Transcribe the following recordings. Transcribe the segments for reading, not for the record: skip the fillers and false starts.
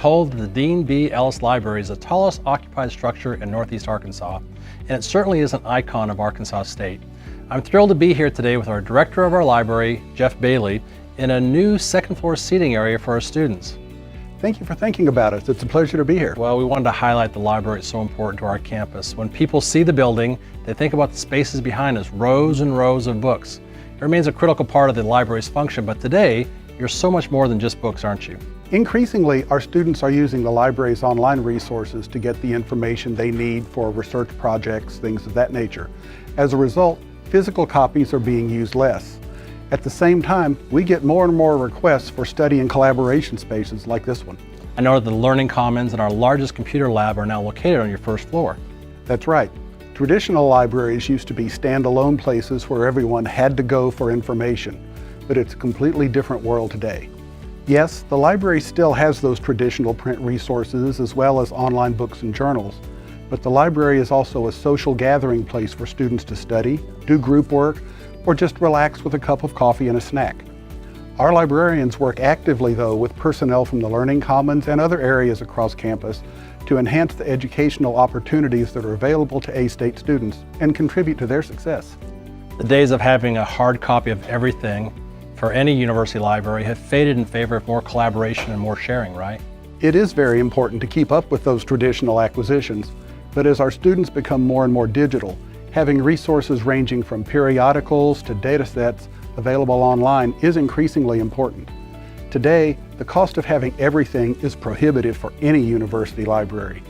told that the Dean B. Ellis Library is the tallest occupied structure in Northeast Arkansas, and it certainly is an icon of Arkansas State. I'm thrilled to be here today with our director of our library, Jeff Bailey, in a new second floor seating area for our students. Thank you for thinking about us. It's a pleasure to be here. Well, we wanted to highlight the library. It's so important to our campus. When people see the building, they think about the spaces behind us, rows and rows of books. It remains a critical part of the library's function, but today, you're so much more than just books, aren't you? Increasingly, our students are using the library's online resources to get the information they need for research projects, things of that nature. As a result, physical copies are being used less. At the same time, we get more and more requests for study and collaboration spaces like this one. I know that the Learning Commons and our largest computer lab are now located on your first floor. That's right. Traditional libraries used to be standalone places where everyone had to go for information, but it's a completely different world today. Yes, the library still has those traditional print resources as well as online books and journals, but the library is also a social gathering place for students to study, do group work, or just relax with a cup of coffee and a snack. Our librarians work actively, though, with personnel from the Learning Commons and other areas across campus to enhance the educational opportunities that are available to A-State students and contribute to their success. The days of having a hard copy of everything for any university library have faded in favor of more collaboration and more sharing, right? It is very important to keep up with those traditional acquisitions, but as our students become more and more digital, having resources ranging from periodicals to data sets available online is increasingly important. Today, the cost of having everything is prohibitive for any university library.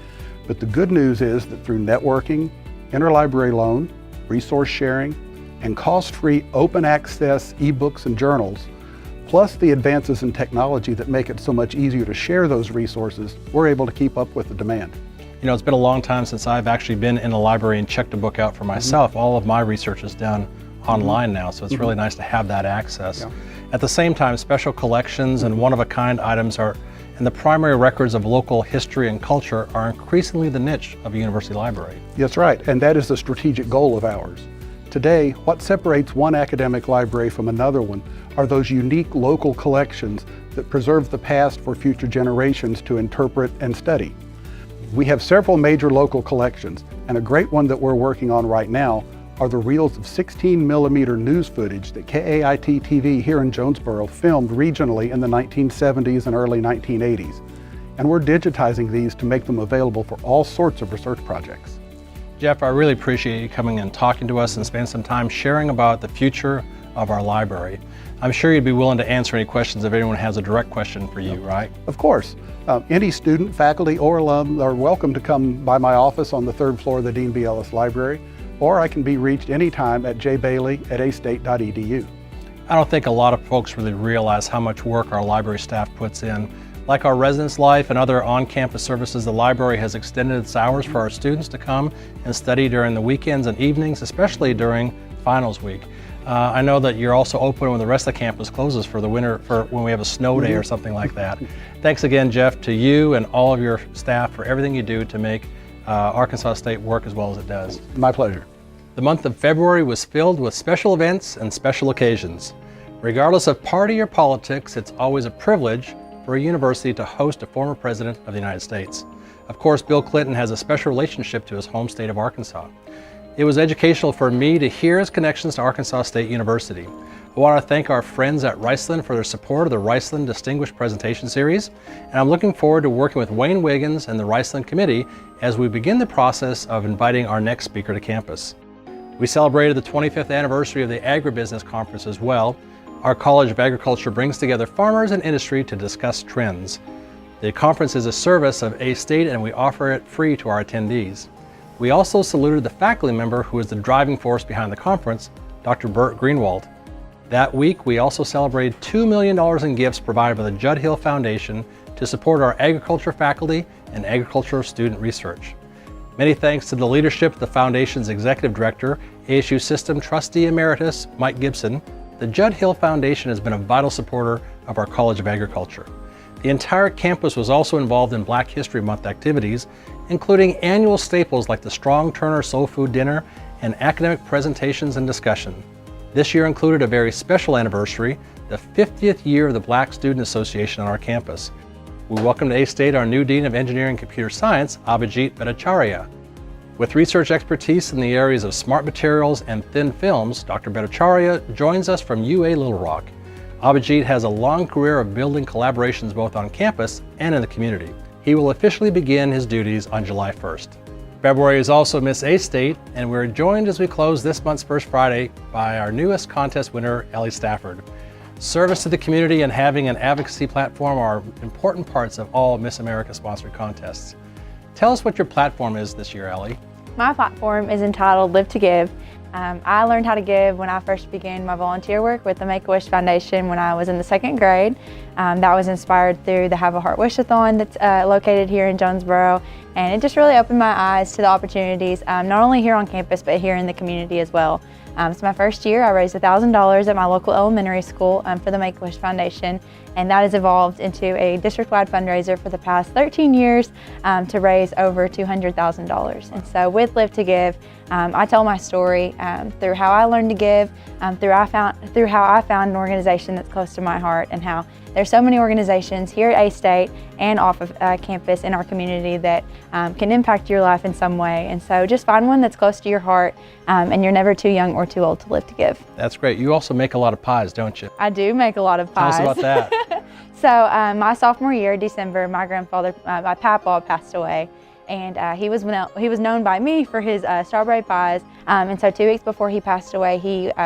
But the good news is that through networking, interlibrary loan, resource sharing, and cost-free open access ebooks and journals, plus the advances in technology that make it so much easier to share those resources, we're able to keep up with the demand. You know, it's been a long time since I've actually been in a library and checked a book out for myself. All of my research is done online now, so it's really nice to have that access. Yeah. At the same time, special collections and one-of-a-kind items and the primary records of local history and culture are increasingly the niche of a university library. That's right, and that is a strategic goal of ours. Today, what separates one academic library from another one are those unique local collections that preserve the past for future generations to interpret and study. We have several major local collections, and a great one that we're working on right now are the reels of 16mm news footage that KAIT-TV here in Jonesboro filmed regionally in the 1970s and early 1980s. And we're digitizing these to make them available for all sorts of research projects. Jeff, I really appreciate you coming and talking to us and spending some time sharing about the future of our library. I'm sure you'd be willing to answer any questions if anyone has a direct question for you, right? Of course. Any student, faculty, or alum are welcome to come by my office on the third floor of the Dean B. Ellis Library, or I can be reached anytime at jbailey@astate.edu. I don't think a lot of folks really realize how much work our library staff puts in. Like our residence life and other on-campus services, the library has extended its hours for our students to come and study during the weekends and evenings, especially during finals week. I know that you're also open when the rest of the campus closes for the winter, for when we have a snow day or something like that. Thanks again, Jeff, to you and all of your staff for everything you do to make Arkansas State work as well as it does. My pleasure. The month of February was filled with special events and special occasions. Regardless of party or politics, it's always a privilege for a university to host a former president of the United States. Of course, Bill Clinton has a special relationship to his home state of Arkansas. It was educational for me to hear his connections to Arkansas State University. I want to thank our friends at Riceland for their support of the Riceland Distinguished Presentation Series, and I'm looking forward to working with Wayne Wiggins and the Riceland Committee as we begin the process of inviting our next speaker to campus. We celebrated the 25th anniversary of the Agribusiness Conference as well. Our College of Agriculture brings together farmers and industry to discuss trends. The conference is a service of A-State and we offer it free to our attendees. We also saluted the faculty member who is the driving force behind the conference, Dr. Burt Greenwald. That week, we also celebrated $2 million in gifts provided by the Judd Hill Foundation to support our agriculture faculty and agriculture student research. Many thanks to the leadership of the Foundation's Executive Director, ASU System Trustee Emeritus Mike Gibson. The Judd Hill Foundation has been a vital supporter of our College of Agriculture. The entire campus was also involved in Black History Month activities, including annual staples like the Strong Turner Soul Food Dinner and academic presentations and discussion. This year included a very special anniversary, the 50th year of the Black Student Association on our campus. We welcome to A-State our new Dean of Engineering and Computer Science, Abhijit Bhattacharya. With research expertise in the areas of smart materials and thin films, Dr. Bhattacharya joins us from UA Little Rock. Abhijit has a long career of building collaborations both on campus and in the community. He will officially begin his duties on July 1st. February is also Miss A-State, and we're joined as we close this month's First Friday by our newest contest winner, Ellie Stafford. Service to the community and having an advocacy platform are important parts of all Miss America sponsored contests. Tell us what your platform is this year, Ellie. My platform is entitled Live to Give. I learned how to give when I first began my volunteer work with the Make-A-Wish Foundation when I was in the 2nd grade. That was inspired through the Have a Heart Wish-a-thon that's located here in Jonesboro, and it just really opened my eyes to the opportunities, not only here on campus, but here in the community as well. So my first year, I raised $1,000 at my local elementary school for the Make-A-Wish Foundation, and that has evolved into a district-wide fundraiser for the past 13 years to raise over $200,000. And so with Live to Give, I tell my story through how I learned to give, through how I found an organization that's close to my heart, and how there's so many organizations here at A-State and off of campus in our community that can impact your life in some way. And so just find one that's close to your heart, and you're never too young or too old to live to give. That's great. You also make a lot of pies, don't you? I do make a lot of pies. Tell us about that. So my sophomore year, December, my grandfather, my papa, passed away. And he was known by me for his strawberry pies. And so 2 weeks before he passed away,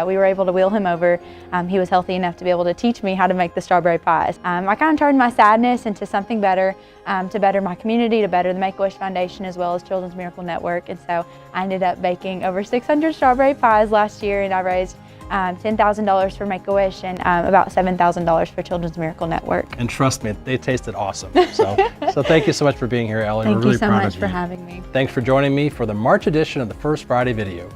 we were able to wheel him over. He was healthy enough to be able to teach me how to make the strawberry pies. I kind of turned my sadness into something better, to better my community, to better the Make-A-Wish Foundation as well as Children's Miracle Network. And so I ended up baking over 600 strawberry pies last year, and I raised $10,000 for Make-A-Wish and about $7,000 for Children's Miracle Network. And trust me, they tasted awesome. So thank you so much for being here, Ellie. Thank We're really you so proud much of for you. having me. Thanks for joining me for the March edition of the First Friday video.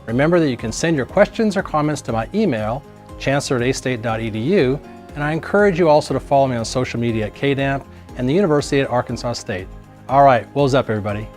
Remember that you can send your questions or comments to my email, chancellor@astate.edu, and I encourage you also to follow me on social media at KDAMP and the University at Arkansas State. All right, woes up, everybody.